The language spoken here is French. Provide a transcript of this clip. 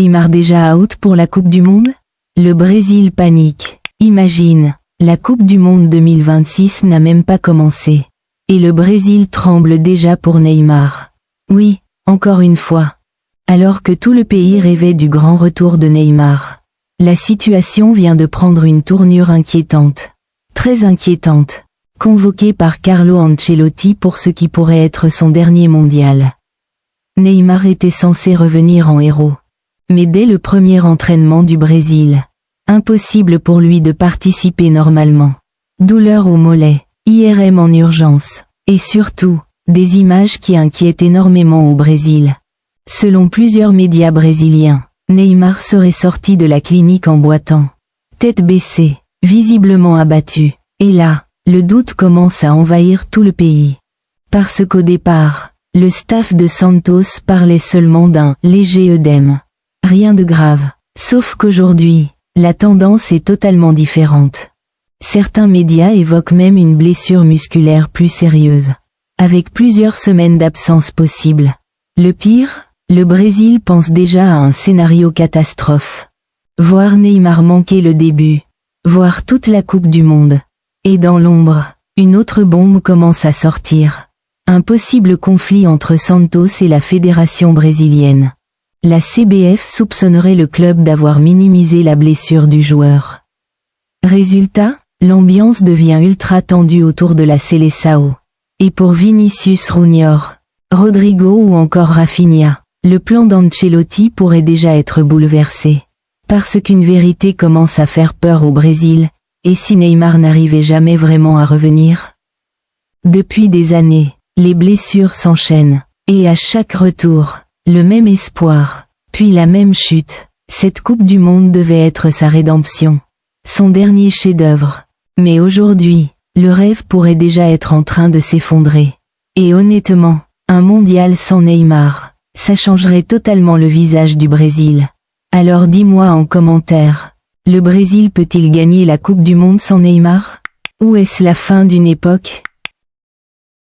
Neymar déjà out pour la Coupe du Monde? Le Brésil panique. Imagine, la Coupe du Monde 2026 n'a même pas commencé. Et le Brésil tremble déjà pour Neymar. Oui, encore une fois. Alors que tout le pays rêvait du grand retour de Neymar. La situation vient de prendre une tournure inquiétante. Très inquiétante. Convoqué par Carlo Ancelotti pour ce qui pourrait être son dernier mondial. Neymar était censé revenir en héros. Mais dès le premier entraînement du Brésil, impossible pour lui de participer normalement. Douleur au mollet, IRM en urgence, et surtout, des images qui inquiètent énormément au Brésil. Selon plusieurs médias brésiliens, Neymar serait sorti de la clinique en boitant. Tête baissée, visiblement abattu. Et là, le doute commence à envahir tout le pays. Parce qu'au départ, le staff de Santos parlait seulement d'un léger œdème. Rien de grave. Sauf qu'aujourd'hui, la tendance est totalement différente. Certains médias évoquent même une blessure musculaire plus sérieuse, avec plusieurs semaines d'absence possible. Le pire, le Brésil pense déjà à un scénario catastrophe. Voir Neymar manquer le début, voir toute la Coupe du Monde. Et dans l'ombre, une autre bombe commence à sortir. Un possible conflit entre Santos et la fédération brésilienne. La CBF soupçonnerait le club d'avoir minimisé la blessure du joueur. Résultat, l'ambiance devient ultra tendue autour de la Seleção. Et pour Vinícius Júnior, Rodrigo ou encore Rafinha, le plan d'Ancelotti pourrait déjà être bouleversé. Parce qu'une vérité commence à faire peur au Brésil, et si Neymar n'arrivait jamais vraiment à revenir? Depuis des années, les blessures s'enchaînent, et à chaque retour, le même espoir, puis la même chute. Cette Coupe du Monde devait être sa rédemption. Son dernier chef-d'œuvre. Mais aujourd'hui, le rêve pourrait déjà être en train de s'effondrer. Et honnêtement, un mondial sans Neymar, ça changerait totalement le visage du Brésil. Alors dis-moi en commentaire, le Brésil peut-il gagner la Coupe du Monde sans Neymar? Ou est-ce la fin d'une époque?